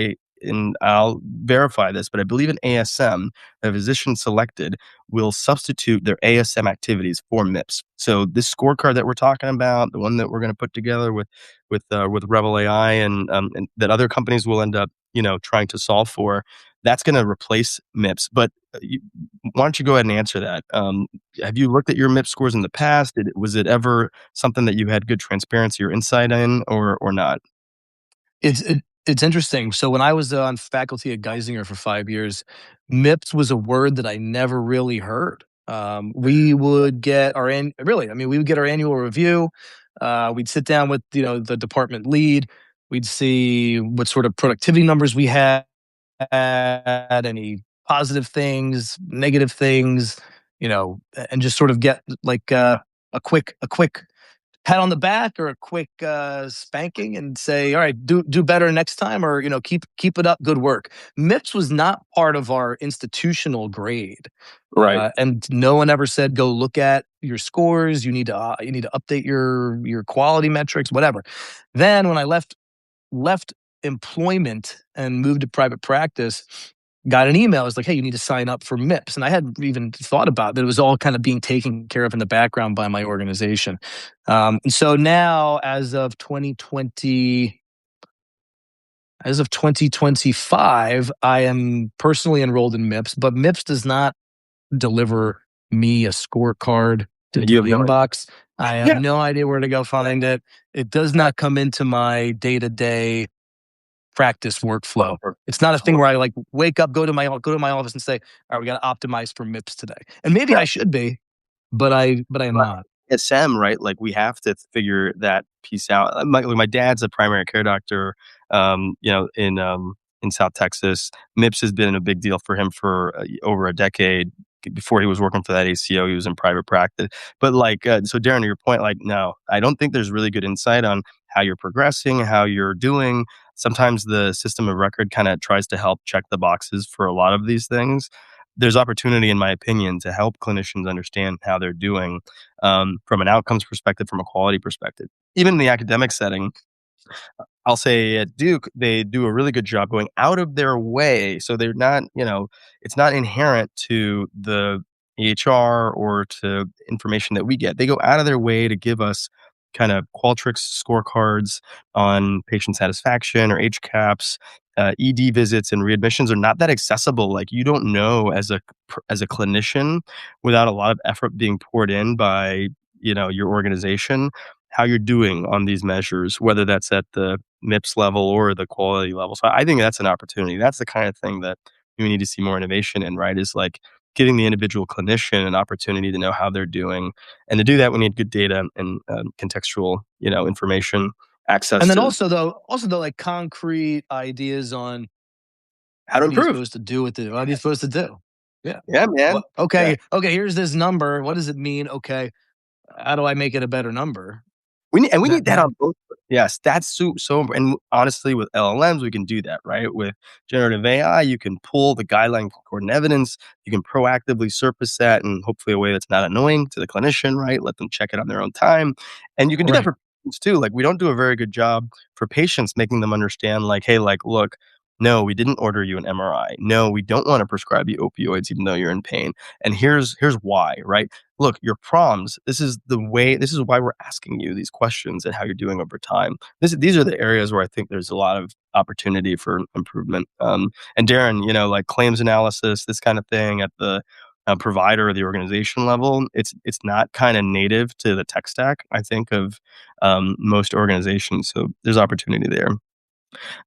I'll verify this, but I believe an ASM, a physician selected, will substitute their ASM activities for MIPS. So this scorecard that we're talking about, the one that we're going to put together with Rebel AI and that other companies will end up trying to solve for, that's going to replace MIPS. But why don't you go ahead and answer that? Have you looked at your MIPS scores in the past? Was it ever something that you had good transparency or insight in, or not? It's interesting. So when I was on faculty at Geisinger for 5 years, MIPS was a word that I never really heard. We would get really, I mean, we would get our annual review. We'd sit down with the department lead. We'd see what sort of productivity numbers we had, any positive things, negative things, and just sort of get like a quick pat on the back or a quick spanking and say, all right, do better next time, or keep it up, good work. MIPS was not part of our institutional grade, Right. and no one ever said go look at your scores. You need to update your quality metrics, whatever. Then when I left employment and moved to private practice, got an email. It was like, hey, you need to sign up for MIPS. And I hadn't even thought about that. It was all kind of being taken care of in the background by my organization. And so now, as of 2025, I am personally enrolled in MIPS, but MIPS does not deliver me a scorecard into You have my no idea. inbox. I have Yeah. no idea where to go find it. It does not come into my day to day practice workflow. It's not a thing where I like wake up, go to my office and say, all right, we got to optimize for MIPS today. And maybe I should be, but I am Right. not. SM, right? Like we have to figure that piece out. My dad's a primary care doctor, in South Texas. MIPS has been a big deal for him for over a decade. before he was working for that ACO, he was in private practice. But like, so Darren, to your point, like, no, I don't think there's really good insight on how you're progressing, how you're doing. Sometimes the system of record kind of tries to help check the boxes for a lot of these things. There's opportunity, in my opinion, to help clinicians understand how they're doing from an outcomes perspective, from a quality perspective. Even in the academic setting, I'll say at Duke, they do a really good job going out of their way. So they're not, it's not inherent to the EHR or to information that we get. They go out of their way to give us kind of Qualtrics scorecards on patient satisfaction or HCAHPS. ED visits and readmissions are not that accessible. Like, you don't know as a clinician, without a lot of effort being poured in by your organization, how you're doing on these measures, whether that's at the MIPS level or the quality level. So I think that's an opportunity. That's the kind of thing that we need to see more innovation in, right? Is like giving the individual clinician an opportunity to know how they're doing. And to do that, we need good data and contextual, information access And then to also though, like concrete ideas on how to what are you improve. supposed to do with it? What are you supposed to do? Yeah. Yeah, What? man. Yeah. Okay. Here's this number. What does it mean? Okay. How do I make it a better number? We That need that that on both. Yes, that's so and honestly, with LLMs, we can do that, right? With generative AI, you can pull the guideline concordant evidence, you can proactively surface that in hopefully a way that's not annoying to the clinician, right? Let them check it on their own time. And you can do that right. for patients too. Like, we don't do a very good job for patients making them understand, like, hey, like, look, no, we didn't order you an MRI. No, we don't want to prescribe you opioids even though you're in pain. And here's why, right? Look, your proms, this is why we're asking you these questions and how you're doing over time. These are the areas where I think there's a lot of opportunity for improvement. And Darren, like claims analysis, this kind of thing at the provider or the organization level, it's not kind of native to the tech stack, I think, of most organizations. So there's opportunity there.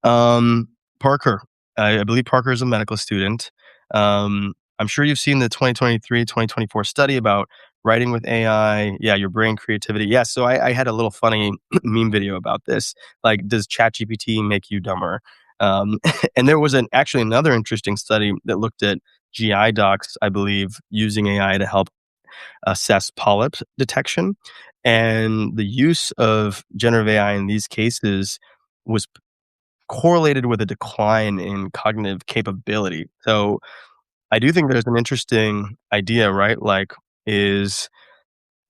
Um, Parker, I believe Parker is a medical student. I'm sure you've seen the 2023, 2024 study about writing with AI. Yeah, your brain creativity. Yeah, so I had a little funny meme video about this. Like, does ChatGPT make you dumber? And there was actually another interesting study that looked at GI docs, I believe, using AI to help assess polyp detection. And the use of generative AI in these cases was correlated with a decline in cognitive capability. So I do think there's an interesting idea, right? Like, is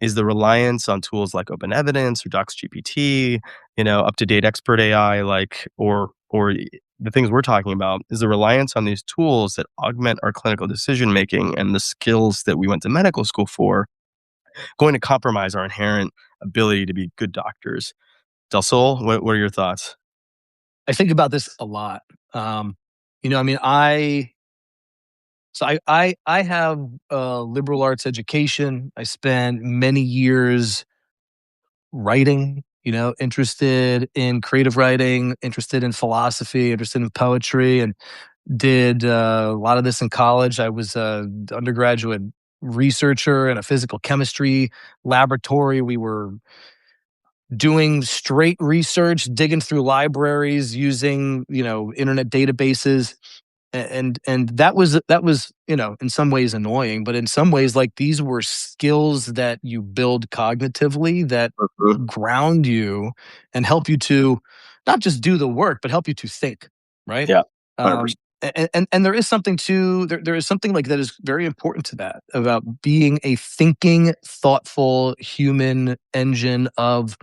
the reliance on tools like Open Evidence or DocsGPT, up to date expert AI, like, or the things we're talking about, is the reliance on these tools that augment our clinical decision making and the skills that we went to medical school for, going to compromise our inherent ability to be good doctors? Del Sol, what are your thoughts? I think about this a lot. I mean, I have a liberal arts education. I spent many years writing, interested in creative writing, interested in philosophy, interested in poetry, and did a lot of this in college. I was an undergraduate researcher in a physical chemistry laboratory. We were doing straight research, digging through libraries, using internet databases, and that was in some ways annoying, but in some ways, like, these were skills that you build cognitively that Mhm. ground you and help you to not just do the work but help you to think, right? Yeah, um 100%. and there is something there is something like that is very important to that, about being a thinking, thoughtful human engine of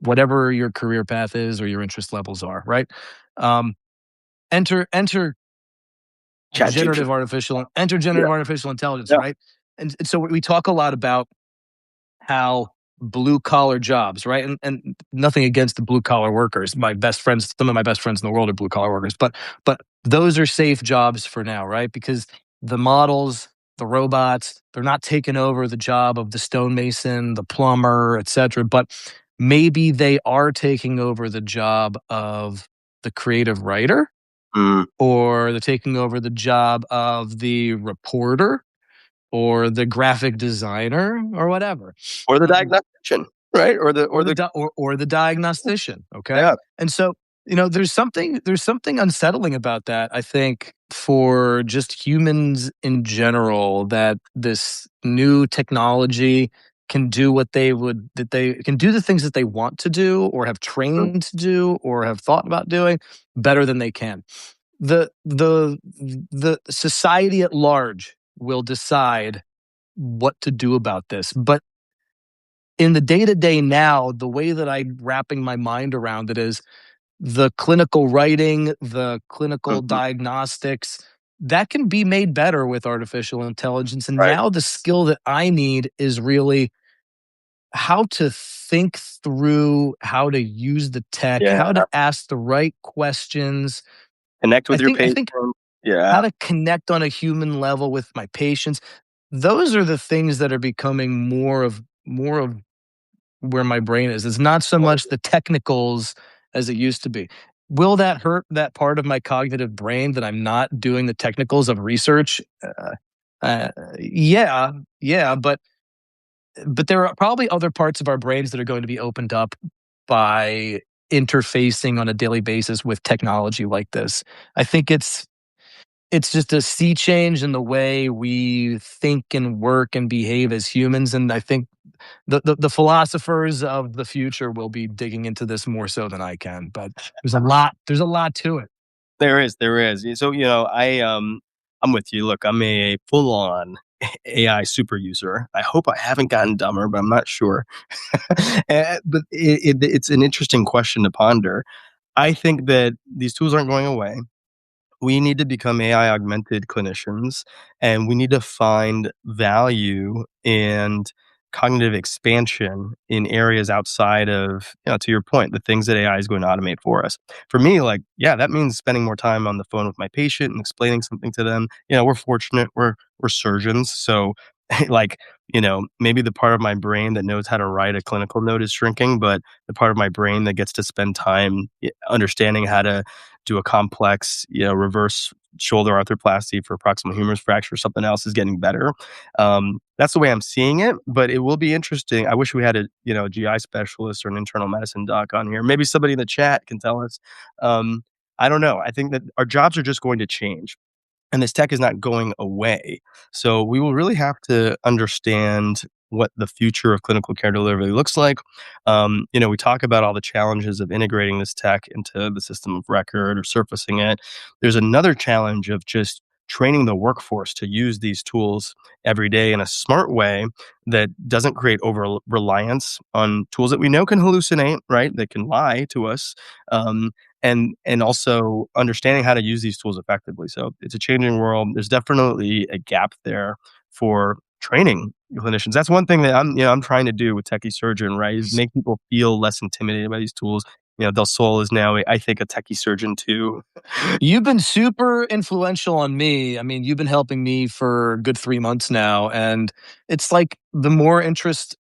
whatever your career path is or your interest levels are, right? um enter ChatGPT. Yeah, generative artificial intelligence, yeah. right? And so we talk a lot about how blue collar jobs, right? And nothing against the blue collar workers. My best friends, some of my best friends in the world are blue collar workers, but those are safe jobs for now, right? Because the models, the robots, they're not taking over the job of the stonemason, the plumber, etc. But maybe they are taking over the job of the creative writer, Mm. or they're taking over the job of the reporter or the graphic designer or whatever. Or the Um, diagnostician, right? or the diagnostician, okay? Yeah. And so, there's something unsettling about that, I think, for just humans in general that this new technology can do what they would that they can do the things that they want to do or have Mhm. trained to do or have thought about doing better than they can. The society at large will decide what to do about this. But in the day to day now, the way that I'm wrapping my mind around it is the clinical writing, the clinical Mhm. diagnostics, that can be made better with artificial intelligence. And Right. now the skill that I need is really how to think through how to use the tech, Yeah. how to ask the right questions. Connect I with your think I patient. think how Yeah. to connect on a human level with my patients. Those are the things that are becoming more of where my brain is. It's not so much the technicals as it used to be. Will that hurt that part of my cognitive brain that I'm not doing the technicals of research? Uh, yeah, yeah, but there are probably other parts of our brains that are going to be opened up by interfacing on a daily basis with technology like this. I think it's just a sea change in the way we think and work and behave as humans, and I think the philosophers of the future will be digging into this more so than I can. But there's a lot to it. There is. So, I'm with you. Look, I'm a full-on AI super user. I hope I haven't gotten dumber, but I'm not sure. But it's an interesting question to ponder. I think that these tools aren't going away. We need to become AI augmented clinicians, and we need to find value and cognitive expansion in areas outside of, to your point, the things that AI is going to automate for us. For me, like, yeah, that means spending more time on the phone with my patient and explaining something to them. We're fortunate, we're surgeons, so like, maybe the part of my brain that knows how to write a clinical note is shrinking, but the part of my brain that gets to spend time understanding how to do a complex, reverse shoulder arthroplasty for proximal humerus fracture, something else is getting better. That's the way I'm seeing it, but it will be interesting. I wish we had a, GI specialist or an internal medicine doc on here. Maybe somebody in the chat can tell us. Um, I don't know. I think that our jobs are just going to change and this tech is not going away. So we will really have to understand what the future of clinical care delivery looks like. We talk about all the challenges of integrating this tech into the system of record or surfacing it. There's another challenge of just training the workforce to use these tools every day in a smart way that doesn't create over reliance on tools that we know can hallucinate, right? That can lie to us. Um, and also understanding how to use these tools effectively. So it's a changing world. There's definitely a gap there for training clinicians. That's one thing that I'm trying to do with Techie Surgeon, right? Is make people feel less intimidated by these tools. Del Sol is now, I think, a Techie Surgeon too. You've been super influential on me. I mean, you've been helping me for a good 3 months now, and it's like the more interest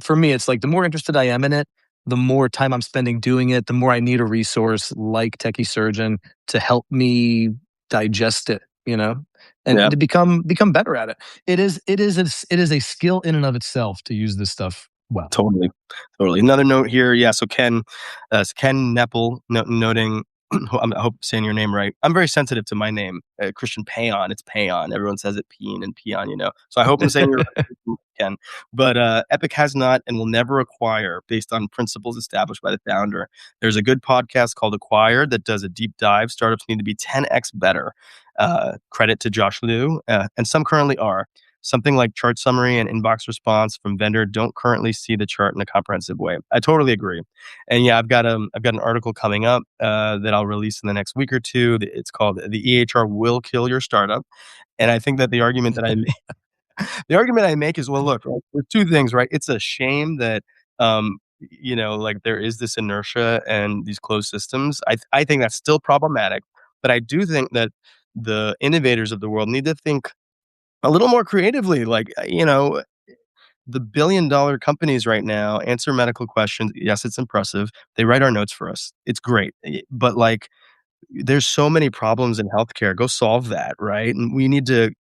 for me, it's like the more interested I am in it, the more time I'm spending doing it, the more I need a resource like Techie Surgeon to help me digest it, Yeah. and to become better at it. It is a skill in and of itself to use this stuff well. Totally, totally. Another note here, yeah. So Ken Neppel noting. I hope I'm saying your name right. I'm very sensitive to my name, Christian Payon. It's Payon. Everyone says it Peen and Peon, So I hope I'm saying your right, Ken. But Epic has not and will never acquire based on principles established by the founder. There's a good podcast called Acquired that does a deep dive. Startups need to be 10x better. Credit to Josh Liu, and some currently are. Something like chart summary and inbox response from vendor don't currently see the chart in a comprehensive way. I totally agree. And yeah, I've got an article coming up that I'll release in the next week or two. It's called "The EHR Will Kill Your Startup," and I think that the argument I make is, well, look, right, there's two things, right? It's a shame that like there is this inertia and these closed systems. I think that's still problematic, but I do think that the innovators of the world need to think a little more creatively, like, the billion-dollar companies right now answer medical questions. Yes, it's impressive. They write our notes for us. It's great. But, like, there's so many problems in healthcare. Go solve that, right? And we need to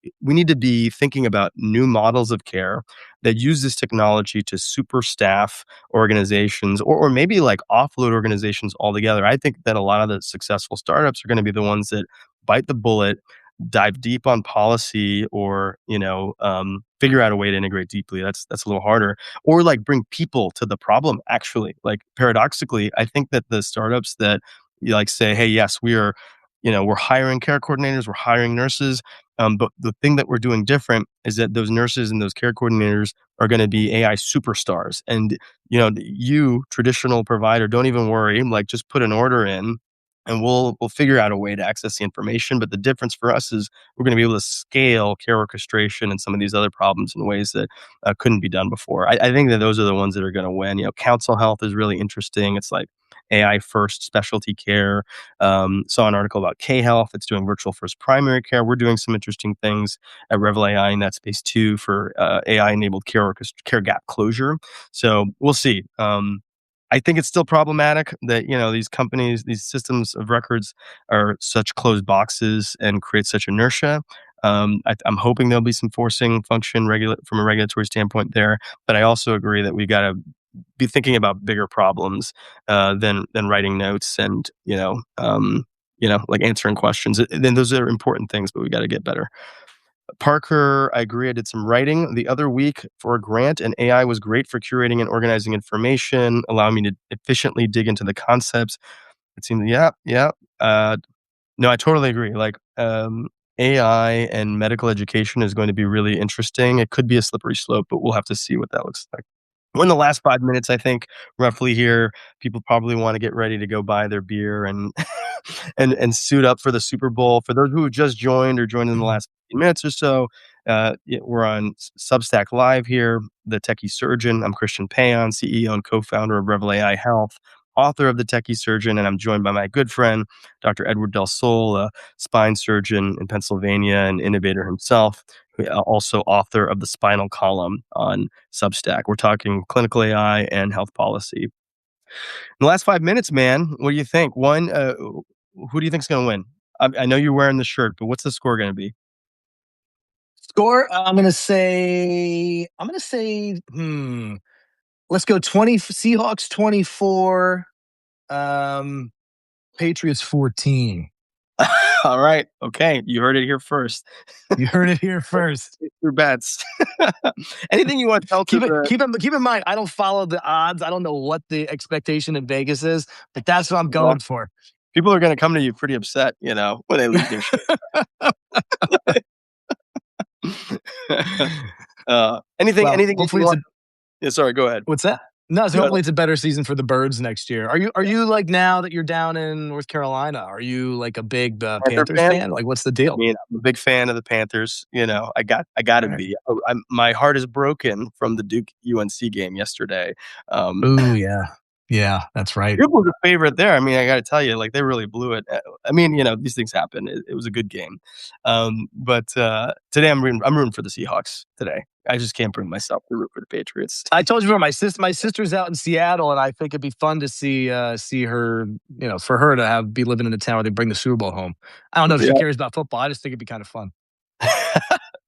be thinking about new models of care that use this technology to super staff organizations or maybe, like, offload organizations altogether. I think that a lot of the successful startups are gonna be the ones that bite the bullet, dive deep on policy or, figure out a way to integrate deeply. That's a little harder. Or like bring people to the problem, actually. Like paradoxically, I think that the startups that you like say, hey, yes, we're hiring care coordinators, we're hiring nurses. But the thing that we're doing different is that those nurses and those care coordinators are going to be AI superstars. And, you traditional provider, don't even worry, like just put an order in and we'll figure out a way to access the information. But the difference for us is we're going to be able to scale care orchestration and some of these other problems in ways that couldn't be done before. I think that those are the ones that are going to win. Council health is really interesting. It's like AI first specialty care. Saw an article about K Health. It's doing virtual first primary care. We're doing some interesting things at Revel AI in that space too for AI enabled care gap closure. So we'll see. I think it's still problematic that these companies, these systems of records, are such closed boxes and create such inertia. I'm hoping there'll be some forcing function from a regulatory standpoint there, but I also agree that we got to be thinking about bigger problems than writing notes and like answering questions. Then those are important things, but we got to get better. Parker, I agree. I did some writing the other week for a grant, and AI was great for curating and organizing information, allowing me to efficiently dig into the concepts. It seemed, yeah, yeah. No, I totally agree. Like, AI and medical education is going to be really interesting. It could be a slippery slope, but we'll have to see what that looks like. We're in the last 5 minutes, I think, roughly here. People probably want to get ready to go buy their beer and and suit up for the Super Bowl. For those who have just joined or joined in the last 15 minutes or so, we're on Substack Live here. The Techie Surgeon. I'm Christian Payon, CEO and co-founder of Revel AI Health, author of The Techie Surgeon, and I'm joined by my good friend, Dr. Edward Del Sol, a spine surgeon in Pennsylvania and innovator himself, also author of The Spinal Column on Substack. We're talking clinical AI and health policy. In the last 5 minutes, man, what do you think? One, who do you think's going to win? I know you're wearing the shirt, but what's the score going to be? Score, I'm gonna say, let's go 20 Seahawks 24, um, Patriots 14. All right. Okay. You heard it here first. You heard it here first. Your bets. Anything you want to tell to the Keep in mind, I don't follow the odds. I don't know what the expectation in Vegas is, but that's what I'm well, going for. people are going to come to you pretty upset, when they lose their shit. Well, Anything you hopefully it's want? a Yeah, sorry, go ahead. what's that? No, so No, hopefully it's a better season for the Birds next year. Are you like now that you're down in North Carolina? Are you like a big Panther Panthers fan? fan? Like, what's the I deal? mean, I'm a big fan of the Panthers. I got to All right. be. My heart is broken from the Duke UNC game yesterday. Um, Ooh, yeah, yeah, that's right. Duke was a favorite there. I mean, I got to tell you, like they really blew it. I mean, these things happen. It was a good game, but today I'm rooting for the Seahawks. Today, I just can't bring myself to root for the Patriots. I told you before, my sister's out in Seattle, and I think it'd be fun to see her. For her to be living in a town where they bring the Super Bowl home. I don't know if she Yeah. cares about football. I just think it'd be kind of fun.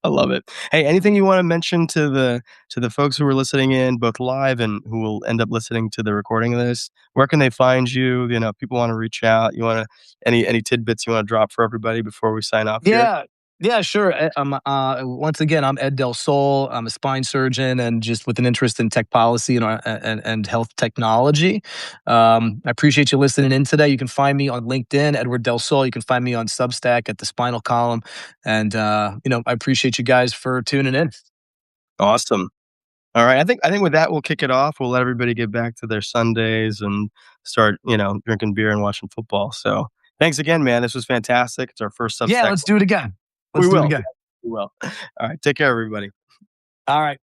I love it. Hey, anything you want to mention to the folks who are listening in, both live and who will end up listening to the recording of this? Where can they find you? People want to reach out. You want to any tidbits you want to drop for everybody before we sign off here? Yeah. Yeah, sure. Once again, I'm Ed Del Sol. I'm a spine surgeon and just with an interest in tech policy and health technology. I appreciate you listening in today. You can find me on LinkedIn, Edward Del Sol. You can find me on Substack at the Spinal Column. And, I appreciate you guys for tuning in. Awesome. All right. I think with that we'll kick it off. We'll let everybody get back to their Sundays and start, drinking beer and watching football. So thanks again, man. This was fantastic. It's our first Yeah, Substack. let's do it again. We Let's do it will. again. We will. All right. Take care, everybody. All right.